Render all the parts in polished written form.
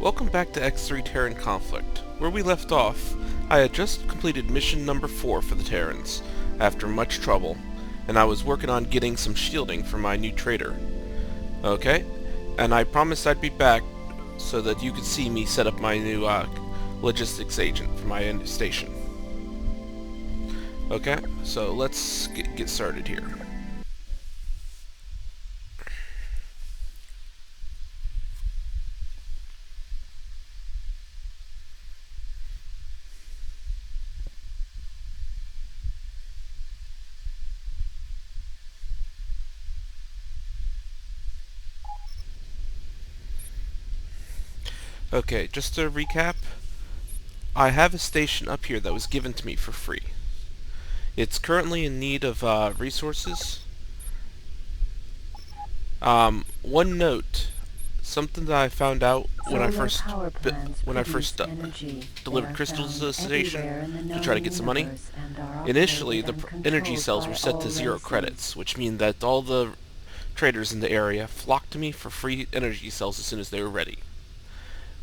Welcome back to X3 Terran Conflict. Where we left off, I had just completed mission number 4 for the Terrans, after much trouble, and I was working on getting some shielding for my new trader. Okay, and I promised I'd be back so that you could see me set up my new logistics agent for my end station. Okay, so let's get started here. Okay, just to recap, I have a station up here that was given to me for free. It's currently in need of resources. One note, something that I found out when I first delivered crystals to the station to try to get some money. Initially, the energy cells were set to 0 credits, which means that all the traders in the area flocked to me for free energy cells as soon as they were ready.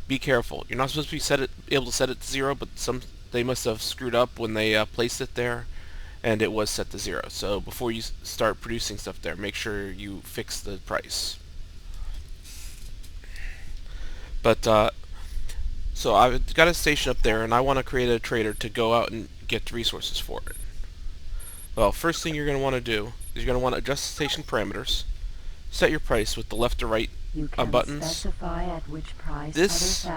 Be careful. You're not supposed to be able to set it to 0, but they must have screwed up when they placed it there, and it was set to 0. So before you start producing stuff there, make sure you fix the price. But so I've got a station up there, and I want to create a trader to go out and get resources for it. Well, first thing you're going to want to do is you're going to want to adjust the station parameters, set your price with the left to right buttons. This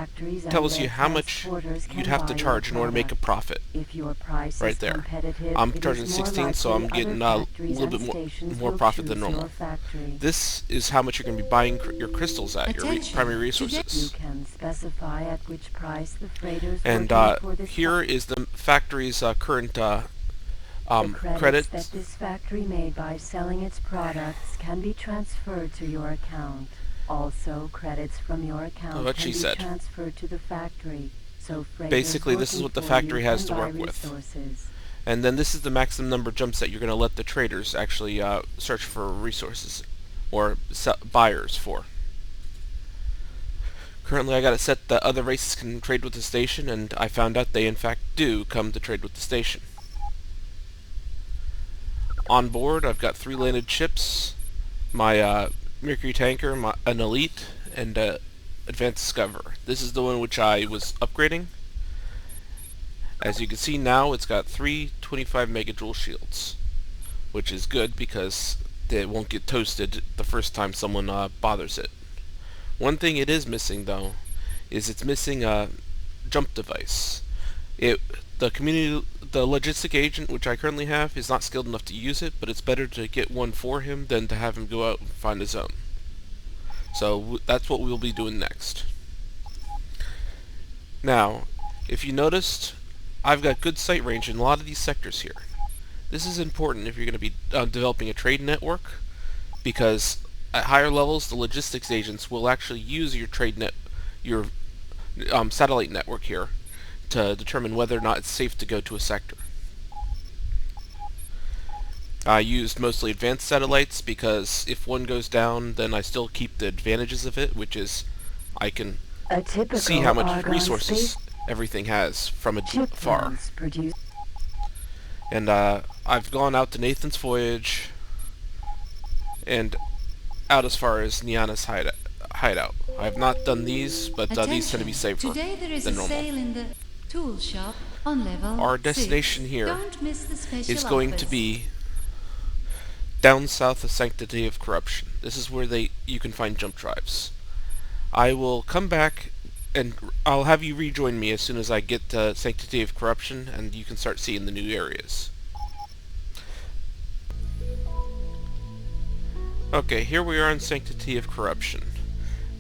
tells you how much you'd have to charge in order to make a profit. Right there. I'm charging 16, so I'm getting a little bit more profit than normal. This is how much you're going to be buying your crystals at, your primary resources. And here is the factory's current credits that this factory made by selling its products can be transferred to your account. Also, credits from your account can be transferred to the factory. So basically, this is what the factory has to work with. And then this is the maximum number of jumps that you're going to let the traders actually search for resources or buyers for. Currently, I got it set that other races can trade with the station, and I found out they in fact do come to trade with the station. On board, I've got 3 landed ships, my Mercury tanker, an Elite, and Advanced Discoverer. This is the one which I was upgrading. As you can see now, it's got 3 25 megajoule shields, which is good because they won't get toasted the first time someone bothers it. One thing it is missing, though, is it's missing a jump device. The logistic agent, which I currently have, is not skilled enough to use it, but it's better to get one for him than to have him go out and find his own. So that's what we'll be doing next. Now, if you noticed, I've got good sight range in a lot of these sectors here. This is important if you're going to be developing a trade network, because at higher levels, the logistics agents will actually use your satellite network here to determine whether or not it's safe to go to a sector. I used mostly advanced satellites because if one goes down, then I still keep the advantages of it, which is I can see how much resources everything has from afar. And I've gone out to Nathan's Voyage and out as far as Niana's hideout. I have not done these, but these tend to be safer than normal. Tool shop on level Our destination 6. here is going to be down south of Sanctity of Corruption. This is where you can find jump drives. I will come back and I'll have you rejoin me as soon as I get to Sanctity of Corruption and you can start seeing the new areas. Okay, here we are in Sanctity of Corruption.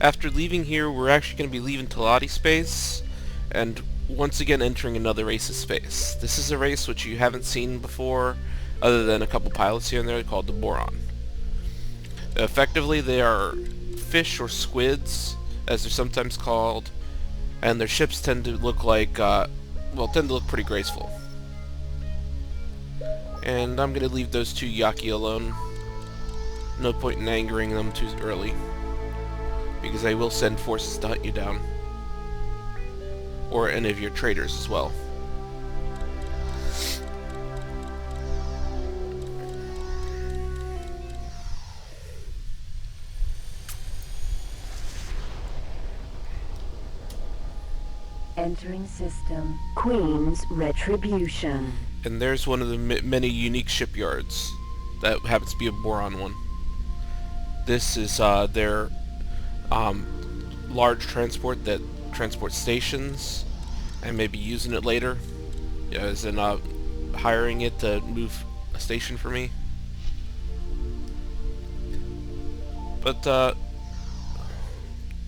After leaving here, we're actually going to be leaving Teladi space and once again entering another race's space. This is a race which you haven't seen before, other than a couple pilots here and there, called the Boron. Effectively, they are fish or squids, as they're sometimes called, and their ships tend to look like, pretty graceful. And I'm going to leave those 2 Yaki alone. No point in angering them too early, because they will send forces to hunt you down. or any of your traders as well. Entering system. Queen's Retribution. And there's one of the many unique shipyards. That happens to be a Boron one. This is their large transport that transports stations, and maybe using it later, as in hiring it to move a station for me. But the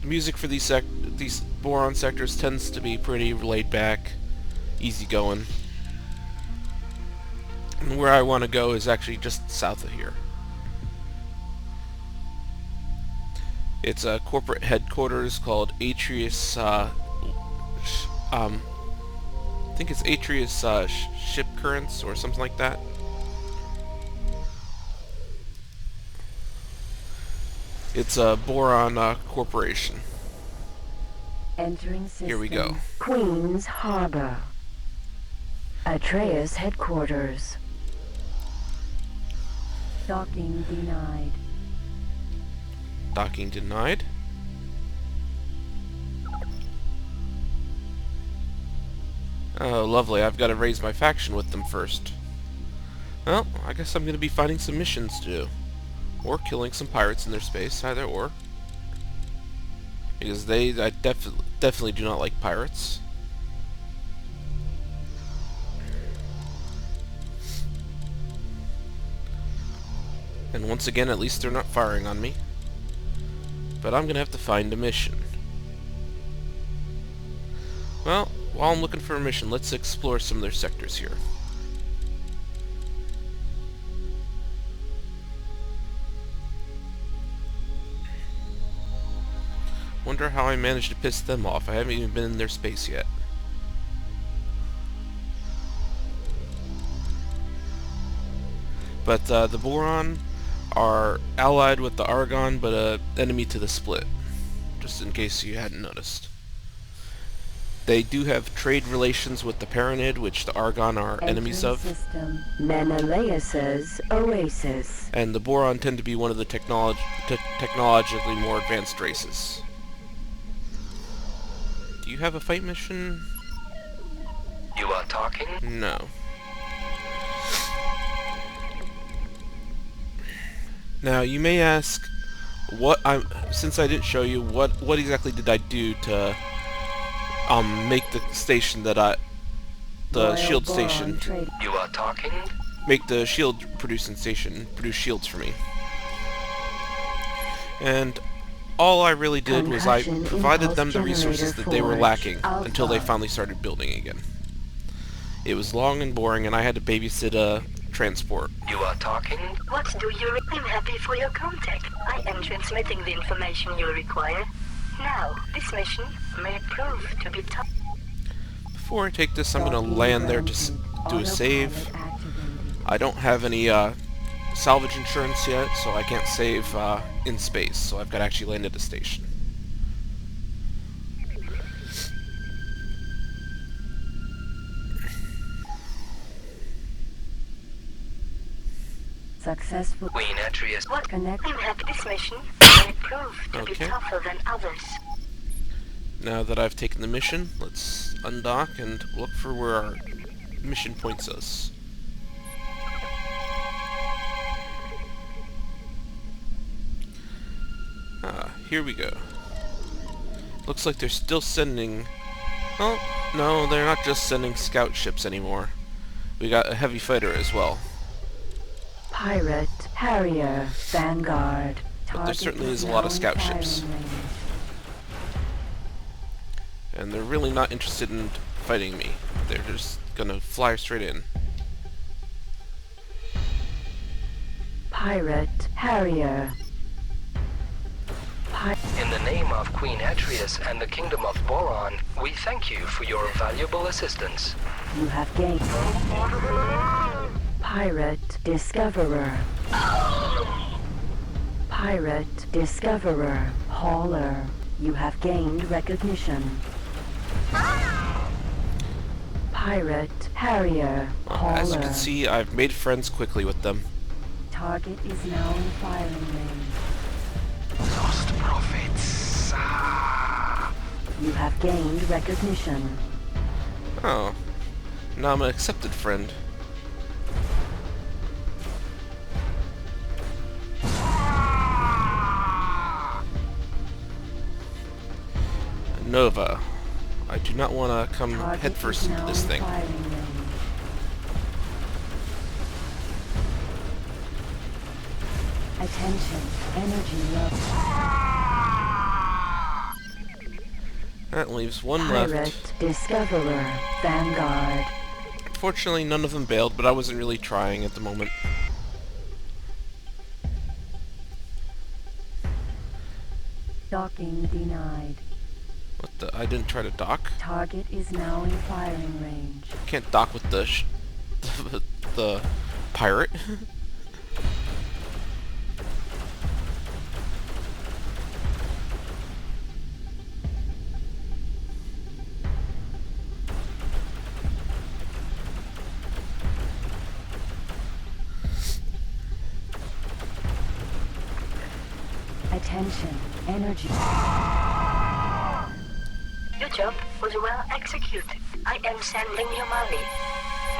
music for these Boron sectors tends to be pretty laid back, easy going. And where I want to go is actually just south of here. It's a corporate headquarters called Atreus, I think it's Atreus Ship Currents or something like that. It's a Boron corporation. Entering system. Here we go. Queen's Harbor. Atreus headquarters. Docking denied. Docking denied. Oh, lovely. I've got to raise my faction with them first. Well, I guess I'm going to be finding some missions to do. Or killing some pirates in their space, either or. Because I definitely do not like pirates. And once again, at least they're not firing on me. But I'm going to have to find a mission. Well, while I'm looking for a mission, let's explore some of their sectors here. Wonder how I managed to piss them off. I haven't even been in their space yet. But the Boron are allied with the Argon, but enemy to the Split. Just in case you hadn't noticed. They do have trade relations with the Paranid, which the Argon are enemies of. System. Menelaus's Oasis. And the Boron tend to be one of the technologically more advanced races. Do you have a fight mission? You are talking? No. Now, you may ask, since I didn't show you, what exactly did I do to make the station that the shield station. You are talking? Make the shield producing station produce shields for me. And all I really did was I provided them the resources that they were lacking until they finally started building again. It was long and boring, and I had to babysit a transport. You are talking? What do you I'm happy for your contact. I am transmitting the information you require. Now, this mission may prove to be tough. Before I take this, I'm going to land there to do a save. I don't have any salvage insurance yet, so I can't save in space, so I've got to actually land at a station. Successful. Queen Atreus. What? Connect. I'm happy this mission may prove to be tougher than others. Now that I've taken the mission, let's undock and look for where our mission points us. Here we go. Looks like they're still sending... Oh, no, they're not just sending scout ships anymore. We got a heavy fighter as well. Pirate, Harrier, Vanguard. But there certainly is a lot of scout ships. And they're really not interested in fighting me. They're just gonna fly straight in. Pirate, Harrier. In the name of Queen Atreus and the Kingdom of Boron, we thank you for your valuable assistance. You have gained. Pirate Discoverer. Pirate Discoverer. Hauler. You have gained recognition. Pirate Harrier Hauler. As you can see, I've made friends quickly with them. Target is now in firing range. Lost Prophets. You have gained recognition. Oh. Now I'm an accepted friend. Nova. I do not want to come headfirst into this thing. Attention, energy level. That leaves one Pirate left. Discoverer Vanguard. Fortunately, none of them bailed, but I wasn't really trying at the moment. Docking denied. What the? I didn't try to dock? Target is now in firing range. Can't dock with the the pirate. Attention, energy. Your job was well executed. I am sending you money.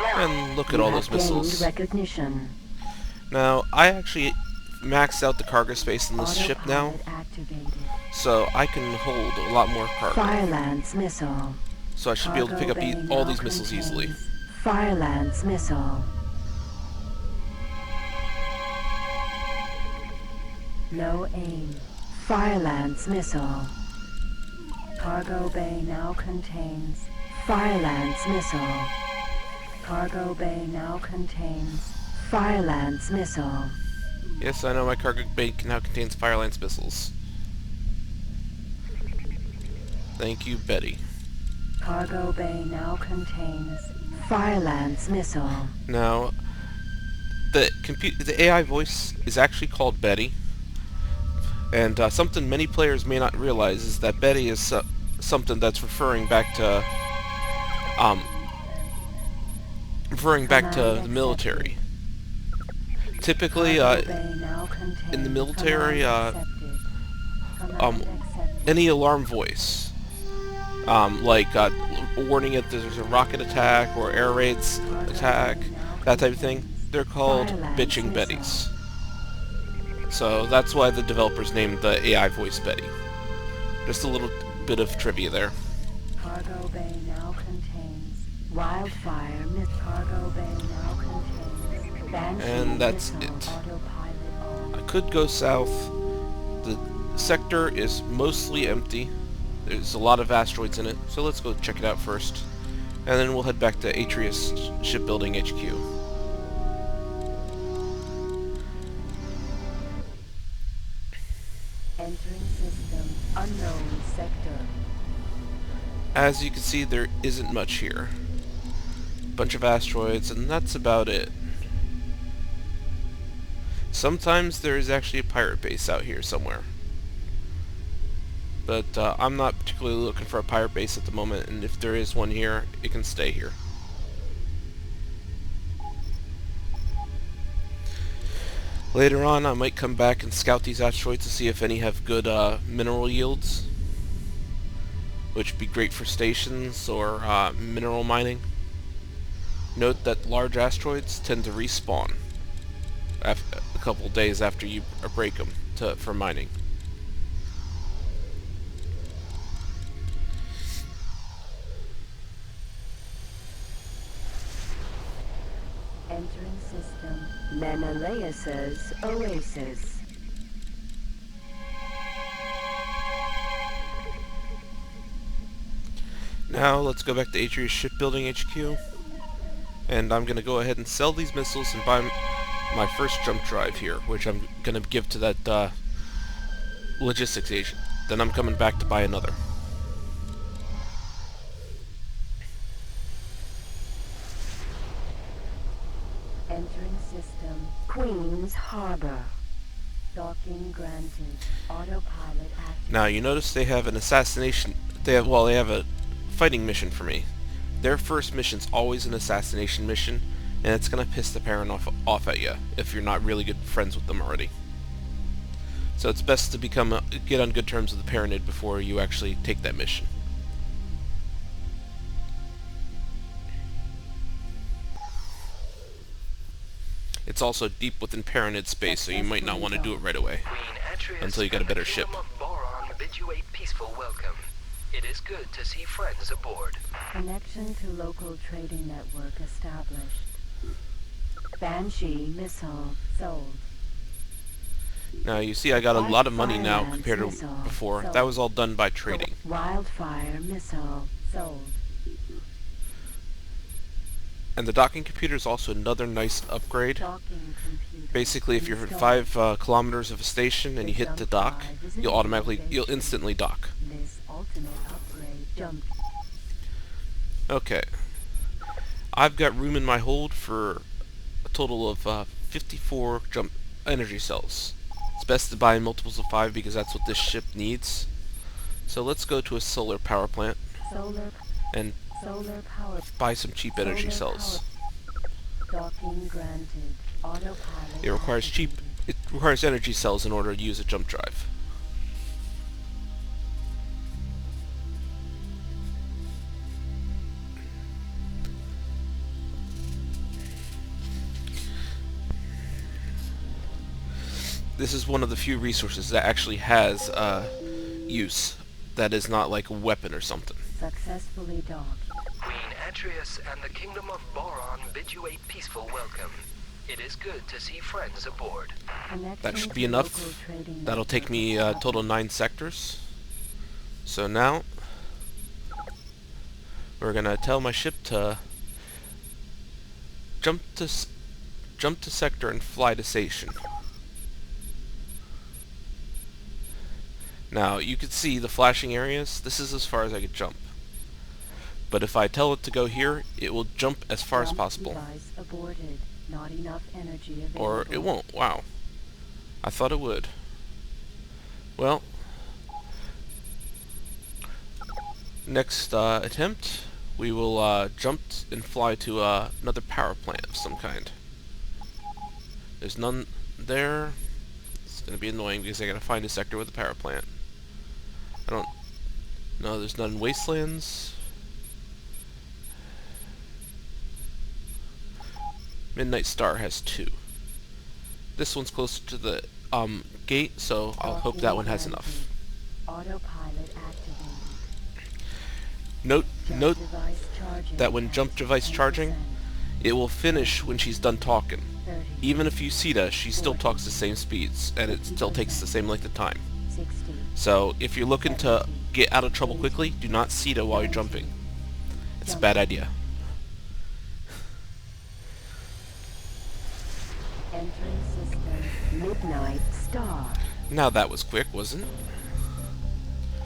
Now, And look at all those missiles. Recognition. Now, I actually maxed out the cargo space in this ship now, Autopilot activated. so I can hold a lot more cargo. Firelance missile. So I should be able to pick up Cargo bay all now these missiles easily. contains Firelance missile. No aim. Firelance missile. Cargo bay now contains Firelance missile. Cargo bay now contains Firelance missile. Yes, I know my cargo bay now contains Firelance missiles. Thank you, Betty. Cargo bay now contains Firelance missile. Now, the AI voice is actually called Betty, and something many players may not realize is that Betty is something that's referring back to the military. Typically, in the military, any alarm voice, like warning if there's a rocket attack or air raids attack, that type of thing, they're called bitching Bettys. So that's why the developers named the AI voice Betty. Just a little bit of trivia there. Cargo bay now contains Wildfire. Cargo bay now contains Banshee. And that's missile. it. Autopilot I on. could go south. The sector is mostly empty. There's a lot of asteroids in it, so let's go check it out first. And then we'll head back to Atreus Shipbuilding HQ. Entering system. Unknown sector. As you can see, there isn't much here. Bunch of asteroids, and that's about it. Sometimes there is actually a pirate base out here somewhere. But I'm not particularly looking for a pirate base at the moment, and if there is one here, it can stay here. Later on, I might come back and scout these asteroids to see if any have good mineral yields, which would be great for stations or mineral mining. Note that large asteroids tend to respawn a couple days after you break them for mining. Entering system. Menelaus's Oasis. Now let's go back to Atreus Shipbuilding HQ, and I'm going to go ahead and sell these missiles and buy my first jump drive here, which I'm going to give to that logistics agent. Then I'm coming back to buy another. Entering system. Queen's Harbor. Docking granted. Autopilot active. Now you notice they have an assassination. They have a fighting mission for me. Their first mission's always an assassination mission, and it's gonna piss the parent off at you if you're not really good friends with them already. So it's best to get on good terms with the Paranid before you actually take that mission. It's also deep within Paranid space, so you might not want to do it right away until you get a better ship. Boron bid you a peaceful welcome. It is good to see friends aboard. Connection to local trading network established. Banshee missile sold. Now you see I got a lot of money now compared to before. That was all done by trading. Wildfire missile sold. And the docking computer is also another nice upgrade. Basically, if you're 5 kilometers of a station and you hit the dock, you'll instantly dock. Okay. I've got room in my hold for a total of 54 jump energy cells. It's best to buy in multiples of 5 because that's what this ship needs. So let's go to a solar power plant and buy some cheap energy cells. It requires energy cells in order to use a jump drive. This is one of the few resources that actually has use. That is not like a weapon or something. Successfully docked. Queen Atreus and the Kingdom of Boron bid you a peaceful welcome. It is good to see friends aboard. That should be enough. That'll take me a total of 9 sectors. So now we're gonna tell my ship to jump to sector and fly to station. Now you can see the flashing areas. This is as far as I could jump. But if I tell it to go here, it will jump as far as possible. Aborted. Not enough energy available. Or it won't. Wow. I thought it would. Well, next attempt, we will jump and fly to another power plant of some kind. There's none there. It's going to be annoying because I got to find a sector with a power plant. No, there's none in Wastelands. Midnight Star has 2. This one's closer to the gate, so I'll hope that one has enough. Autopilot activated. Note that when jump device charging, it will finish when she's done talking. Even if you CETA, she still talks the same speeds, and it still takes the same length of time. So if you're looking to get out of trouble quickly, do not CETA while you're jumping. It's a bad idea. Entering system. Midnight Star. Now that was quick, wasn't it?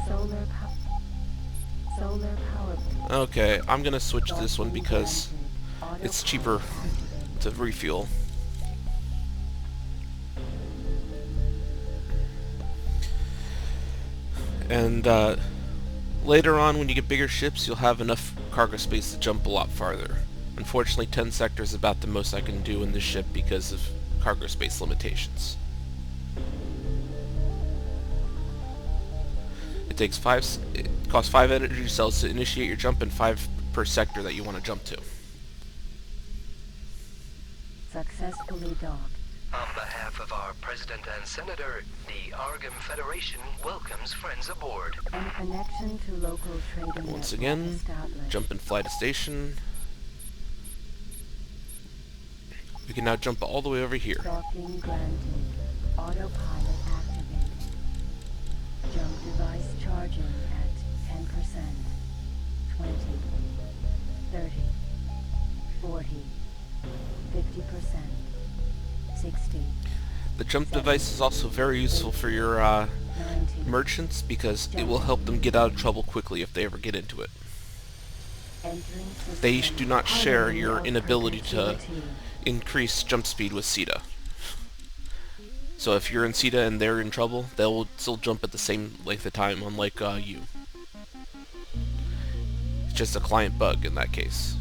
Solar power. Okay, I'm gonna switch to this one because it's cheaper to refuel. And later on, when you get bigger ships, you'll have enough cargo space to jump a lot farther. Unfortunately, 10 sectors is about the most I can do in this ship because of cargo space limitations. It costs 5 energy cells to initiate your jump and 5 per sector that you want to jump to. Successfully docked. On behalf of our President and Senator, the Argam Federation welcomes friends aboard. And connection to local trading Once network again, established. jump and fly to station. We can now jump all the way over here. Docking granted. Autopilot activated. Jump device charging at 10%, 20, 30, 40, 50%, 60. The jump device is also very useful for your 90. merchants because it will help them get out of trouble quickly if they ever get into it. Entering system. They do not share your Highway inability to perpetuity. increase jump speed with CETA. So if you're in CETA and they're in trouble, they'll still jump at the same length of time, unlike you. just a client bug in that case.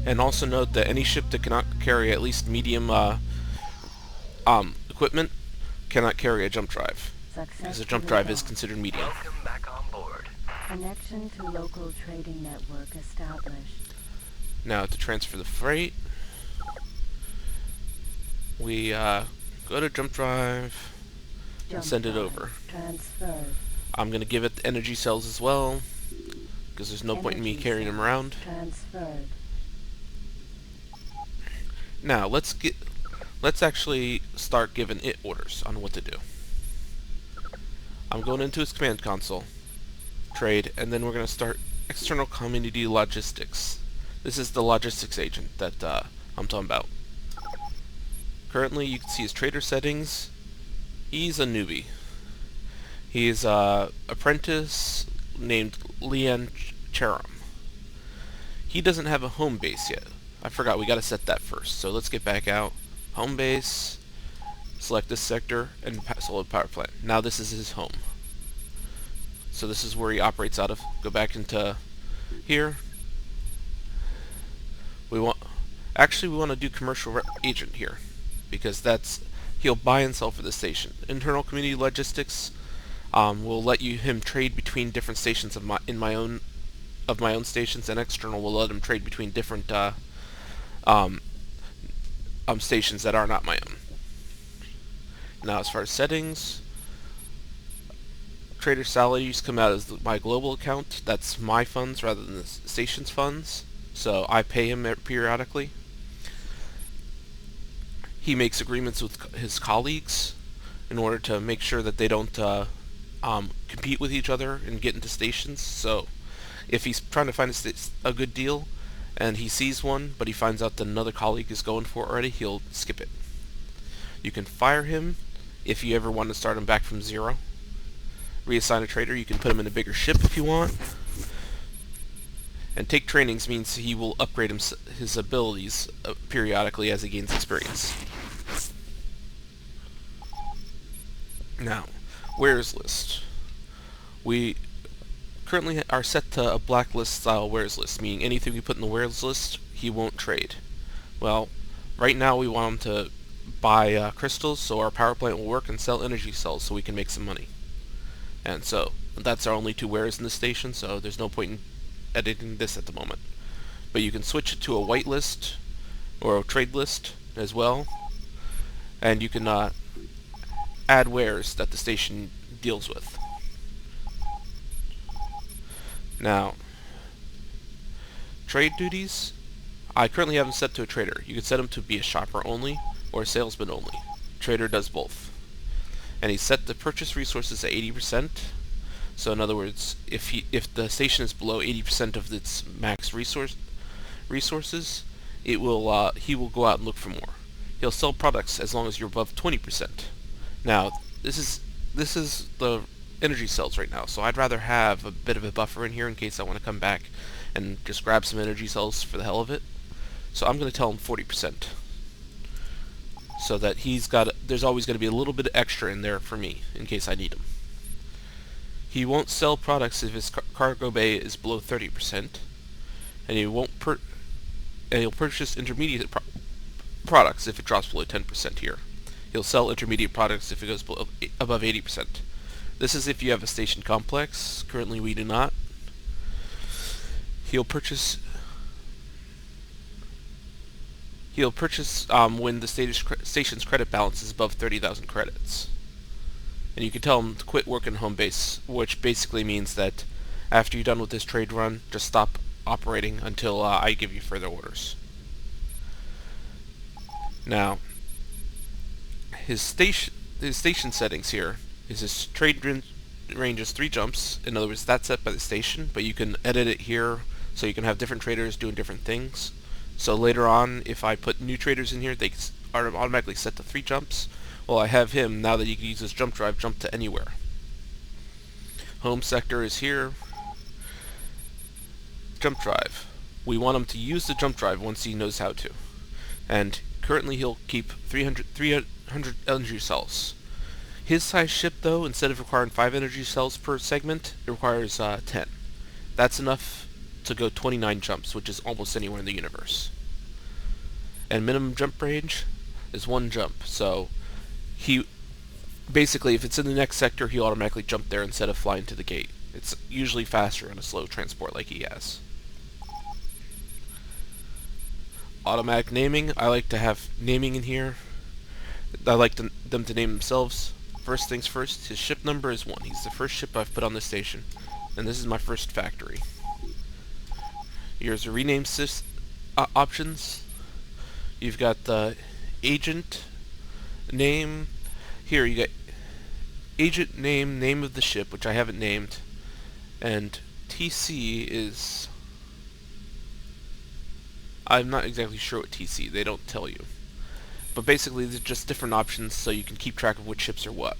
And also note that any ship that cannot carry at least medium equipment cannot carry a jump drive, because a jump drive is considered medium. Welcome back on board. Connection to local trading network established. Now to transfer the freight, we go to jump drive and send it over. Transferred. I'm going to give it the energy cells as well, because there's no point in me carrying them around. Transferred. Now let's actually start giving it orders on what to do. I'm going into its command console, trade, and then we're going to start external community logistics. This is the logistics agent that I'm talking about. Currently, you can see his trader settings. He's a newbie. He's an apprentice named Leon Cheram. He doesn't have a home base yet. I forgot, we gotta set that first. So let's get back out. Home base, select this sector, and solar power plant. Now this is his home. So this is where he operates out of. Go back into here. We want to do commercial agent here, because he'll buy and sell for the station. Internal community logistics will let him trade between different stations of my own stations, and external will let him trade between different stations that are not my own. Now, as far as settings, trader salaries come out as my global account. That's my funds rather than the station's funds, so I pay him periodically. He makes agreements with his colleagues in order to make sure that they don't compete with each other and get into stations. So if he's trying to find a good deal and he sees one, but he finds out that another colleague is going for it already, he'll skip it. You can fire him if you ever want to start him back from zero. Reassign a trader. You can put him in a bigger ship if you want. And take trainings means he will upgrade his abilities periodically as he gains experience. Now, wares list. We currently are set to a blacklist style wares list, meaning anything we put in the wares list, he won't trade. Well, right now we want him to buy crystals so our power plant will work, and sell energy cells so we can make some money. And so that's our only two wares in the station, so there's no point in editing this at the moment. But you can switch it to a white list or a trade list as well, and you can add wares that the station deals with. Now, trade duties, I currently have them set to a trader. You can set him to be a shopper only or a salesman only. Trader does both. And he's set to purchase resources at 80%. So in other words, if the station is below 80% of its max resources, he will go out and look for more. He'll sell products as long as you're above 20%. Now, this is the energy cells right now, so I'd rather have a bit of a buffer in here in case I want to come back and just grab some energy cells for the hell of it. So I'm going to tell him 40%. So that there's always going to be a little bit extra in there for me in case I need them. He won't sell products if his cargo bay is below 30%, and he'll purchase intermediate products if it drops below 10% here. He'll sell intermediate products if it goes above 80%. This is if you have a station complex. Currently we do not. He'll purchase when the station's credit balance is above 30,000 credits. And you can tell him to quit working home base, which basically means that after you're done with this trade run, just stop operating until I give you further orders. Now, his station settings here is his trade range is 3 jumps. In other words, that's set by the station, but you can edit it here so you can have different traders doing different things. So later on, if I put new traders in here, they are automatically set to 3 jumps. Well, I have him, now that he can use his jump drive, jump to anywhere. Home sector is here. Jump drive. We want him to use the jump drive once he knows how to. And currently he'll keep 300 energy cells. His size ship, though, instead of requiring 5 energy cells per segment, it requires 10. That's enough to go 29 jumps, which is almost anywhere in the universe. And minimum jump range is 1 jump, so he basically, if it's in the next sector, he'll automatically jump there instead of flying to the gate. It's usually faster on a slow transport like he has. Automatic naming, I like to have naming in here. I like them to name themselves. First things first, his ship number is 1. He's the first ship I've put on this station, and this is my first factory. Here's the rename options. You've got the agent name. Here you get agent name, name of the ship, which I haven't named, and TC is... I'm not exactly sure what TC, they don't tell you. But basically they're just different options so you can keep track of which ships are what.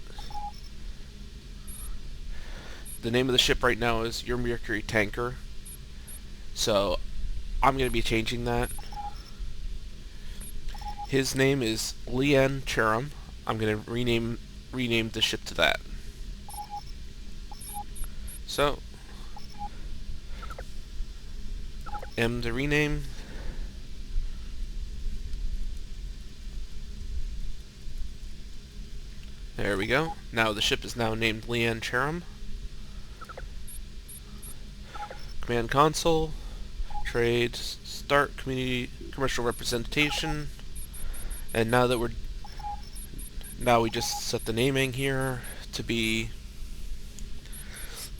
The name of the ship right now is Your Mercury Tanker, so I'm going to be changing that. His name is Lian Cheram. I'm going to rename the ship to that. So, M to rename. There we go. Now the ship is now named Lian Cheram. Command console, trade, start, community, commercial representation, and now we just set the naming here to be,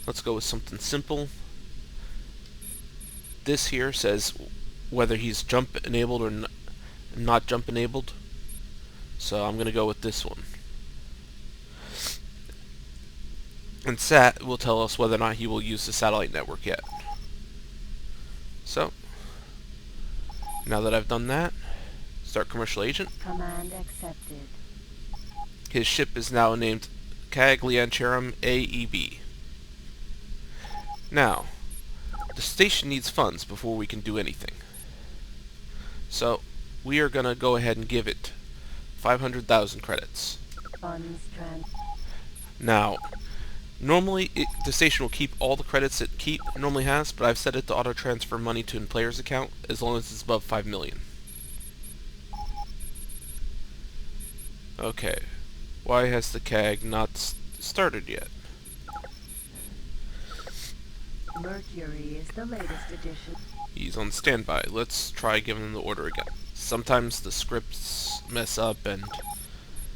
let's go with something simple. This here says whether he's jump enabled or not jump enabled, so I'm going to go with this one. And SAT will tell us whether or not he will use the satellite network yet. So, now that I've done that, start commercial agent. Command accepted. His ship is now named CAG Lian Cheram AEB. Now, the station needs funds before we can do anything. So, we are going to go ahead and give it 500,000 credits. Funds now, normally the station will keep all the credits it normally has, but I've set it to auto-transfer money to a player's account as long as it's above 5 million. Okay. Why has the CAG not started yet? Mercury is the latest edition. He's on standby. Let's try giving him the order again. Sometimes the scripts mess up and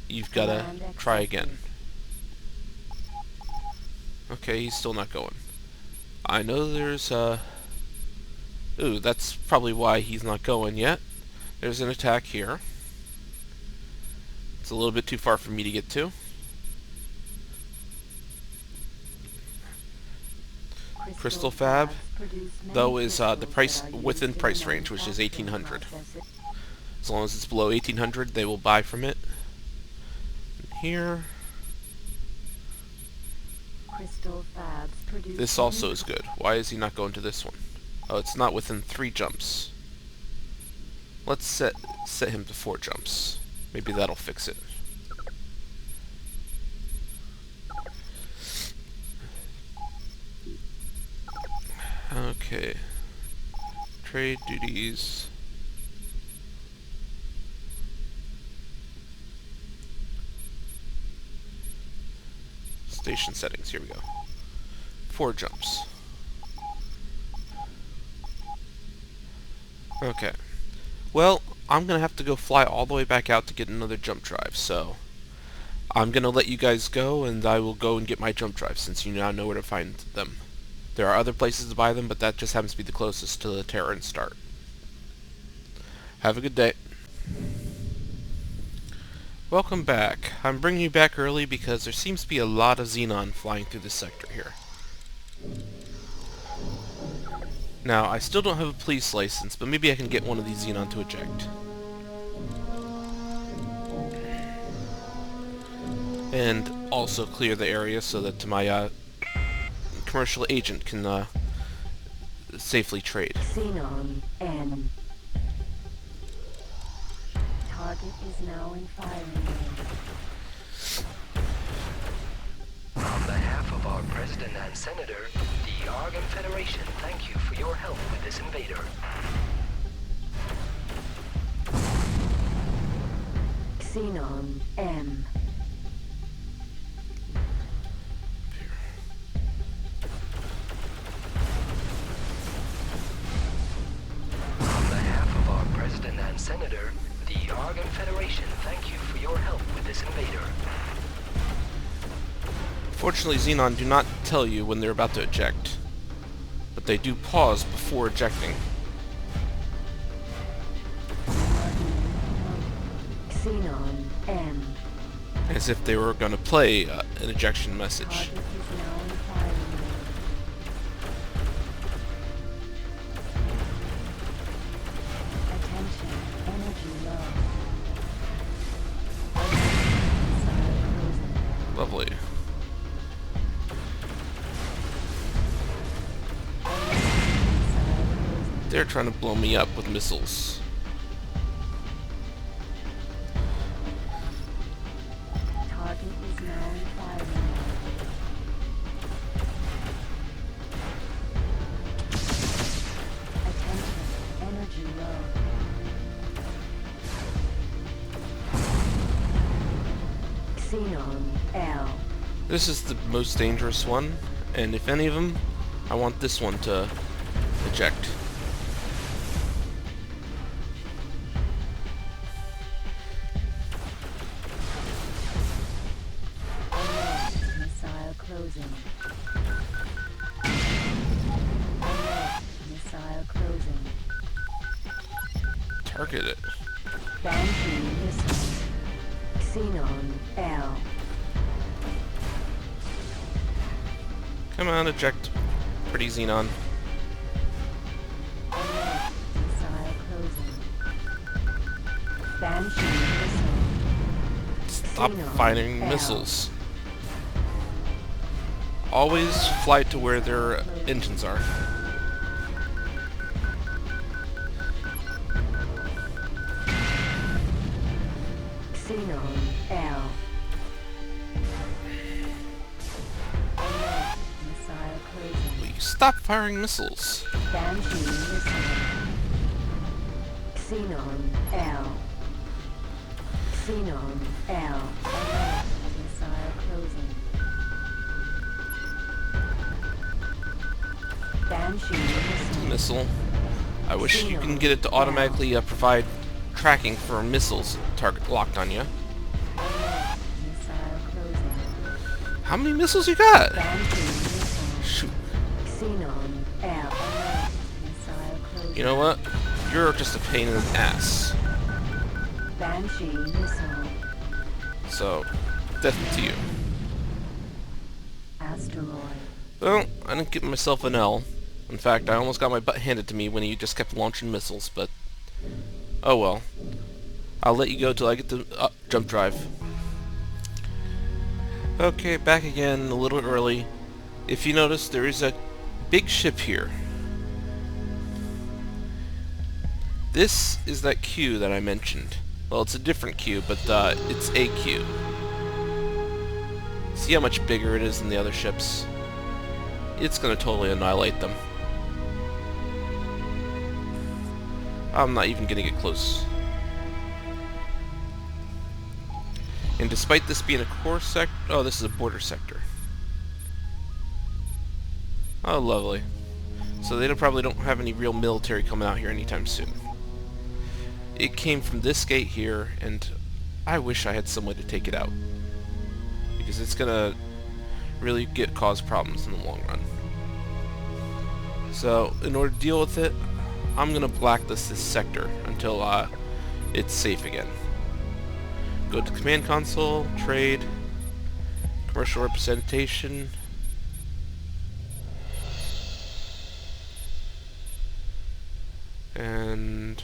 you've gotta try again. Okay, he's still not going. I know there's ooh, that's probably why he's not going yet. There's an attack here. It's a little bit too far for me to get to. Crystal Fab, though, is the price within price range, which is 1,800. As long as it's below 1,800, they will buy from it. Here, this also is good. Why is he not going to this one? Oh, it's not within 3 jumps. Let's set him to 4 jumps. Maybe that'll fix it. Okay. Trade duties. Station settings. Here we go. 4 jumps. Okay. Well, I'm going to have to go fly all the way back out to get another jump drive, so I'm going to let you guys go, and I will go and get my jump drive, since you now know where to find them. There are other places to buy them, but that just happens to be the closest to the Terran start. Have a good day. Welcome back. I'm bringing you back early because there seems to be a lot of Xenon flying through this sector here. Now, I still don't have a police license, but maybe I can get one of these Xenon to eject. And also clear the area so that my commercial agent can safely trade. Xenon N. Target is now in firing range. our President and Senator, the Argon Federation thank you for your help with this invader. Xenon M. On behalf of our President and Senator, the Argon Federation thank you for your help with this invader. Fortunately, Xenon do not tell you when they're about to eject, but they do pause before ejecting. Xenon M. As if they were going to play an ejection message. Target is now in firing mode. Attention, energy low. Missile closing. Lovely. They're trying to blow me up with missiles. Target is now in firing mode. Attention, energy low. Xenon L. This is the most dangerous one, and if any of them, I want this one to eject. Alert, missile closing. Alert, missile closing. Target it. Banshee missile. Xenon L. Come on, eject. Pretty Xenon. Alert, missile closing. Banshee missile. Stop Xenon firing L. missiles. Always fly to where their engines are. Xenon L. Alert, missile closing. Will you stop firing missiles? Banshee missile. Xenon L. Xenon L. Alert, missile closing. Banshee missile. Missile. I wish you can get it to automatically provide tracking for missiles target locked on you. Alert, missile closing. How many missiles you got? Banshee missile. Shoot. Xenon L. Alert, missile closing. You know what? You're just a pain in the ass. Banshee missile. So, death to you. Asteroid. Well, I didn't get myself an L. In fact, I almost got my butt handed to me when he just kept launching missiles, but oh well. I'll let you go till I get the jump drive. Okay, back again, a little early. If you notice, there is a big ship here. This is that queue that I mentioned. Well, it's a different queue, but it's a queue. See how much bigger it is than the other ships? It's gonna totally annihilate them. I'm not even gonna get close. And despite this being a core sector... Oh, this is a border sector. Oh, lovely. So they probably don't have any real military coming out here anytime soon. It came from this gate here, and I wish I had some way to take it out. Because it's gonna really cause problems in the long run. So, in order to deal with it, I'm gonna blacklist this sector until it's safe again. Go to Command Console, Trade, Commercial Representation, and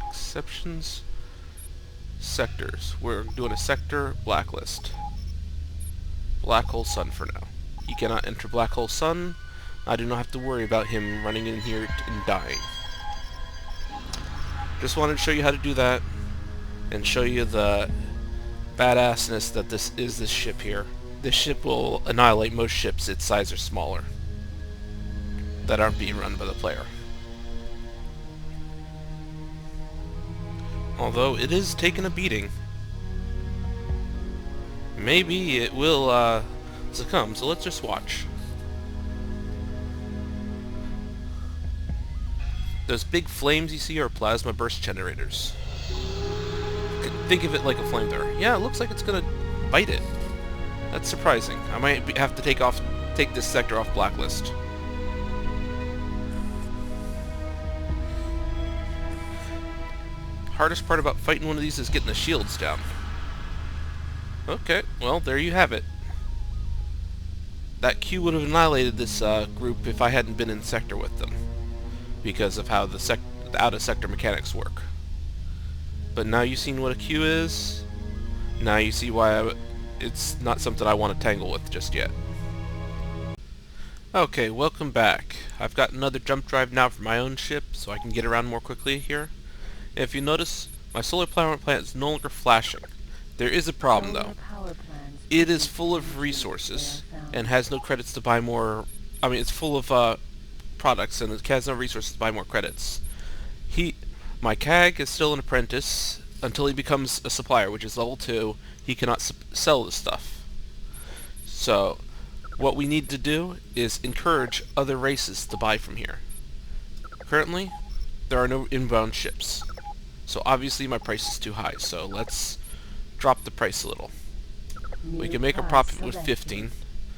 exceptions, sectors. We're doing a sector blacklist. Black Hole Sun for now. You cannot enter Black Hole Sun. I do not have to worry about him running in here and dying. Just wanted to show you how to do that and show you the badassness that this ship here. this ship will annihilate most ships its size or smaller that aren't being run by the player. Although it is taking a beating. Maybe it will succumb, so let's just watch. Those big flames you see are plasma burst generators. Think of it like a flamethrower. Yeah, it looks like it's gonna bite it. That's surprising. I might have to take this sector off blacklist. Hardest part about fighting one of these is getting the shields down. Okay, well, there you have it. That Q would have annihilated this group if I hadn't been in sector with them, because of how the out-of-sector mechanics work. But now you've seen what a Q is, now you see why it's not something I want to tangle with just yet. Okay, welcome back. I've got another jump drive now for my own ship, so I can get around more quickly here. If you notice, my solar power plant is no longer flashing. There is a problem though. It is full of resources and has no credits to buy more. I mean, it's full of products and it has no resources to buy more credits. My CAG is still an apprentice until he becomes a supplier, which is level 2. He cannot sell this stuff. So, what we need to do is encourage other races to buy from here. Currently, there are no inbound ships. So obviously my price is too high, so let's drop the price a little. We can make a profit with 15,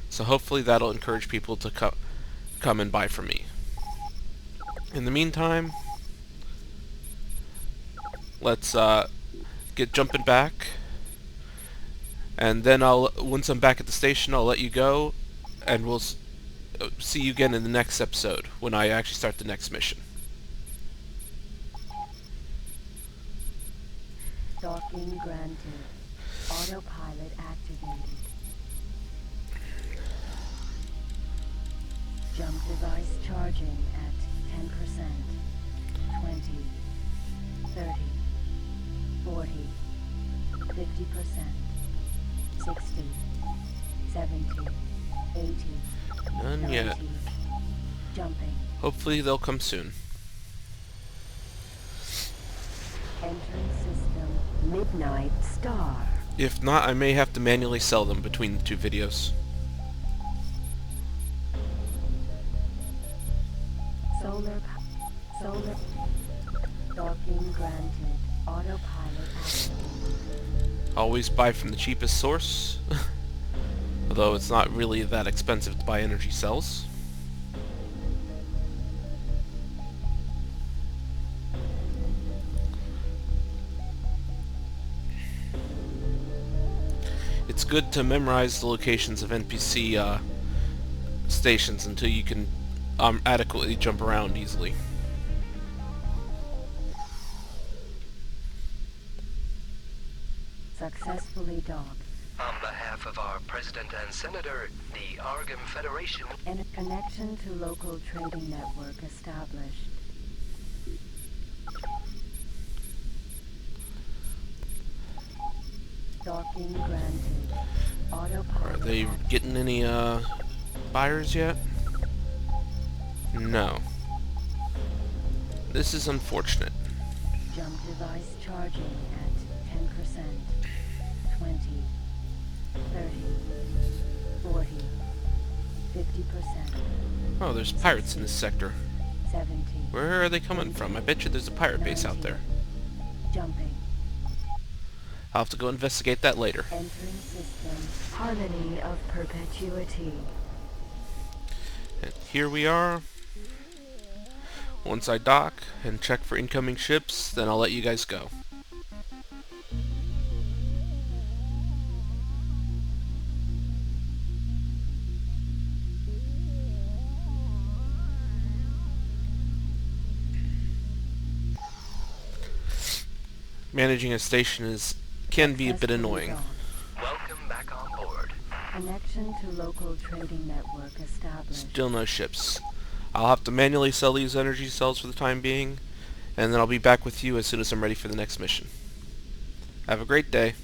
so hopefully that'll encourage people to come and buy from me. In the meantime, let's get jumping back, and then once I'm back at the station, I'll let you go, and we'll see you again in the next episode when I actually start the next mission. Docking granted. Autopilot activated. Jump device charging at 10%. 20. 30. 40. 50%. 60. 70. 80. None 90. yet. Jumping. Hopefully they'll come soon. Entering system. Midnight Star. If not, I may have to manually sell them between the two videos. Solar docking granted. Autopilot activated. Always buy from the cheapest source, although it's not really that expensive to buy energy cells. It's good to memorize the locations of NPC stations until you can adequately jump around easily. Successfully docked. On behalf of our President and Senator, the Argon Federation... And a connection to local trading network established. Docking granted. Autopilot. Are they getting any buyers yet? No. This is unfortunate. Jump device charging at 10%. 20. 30. 40. 50%. Oh, there's pirates in this sector. 70. Where are they coming from? I bet you there's a pirate base out there. Jumping. I'll have to go investigate that later. Entering system. Harmony of perpetuity. And here we are. Once I dock and check for incoming ships, then I'll let you guys go. Managing a station can be a bit annoying. Welcome back on board. Connection to local trading network established. Still no ships. I'll have to manually sell these energy cells for the time being, and then I'll be back with you as soon as I'm ready for the next mission. Have a great day.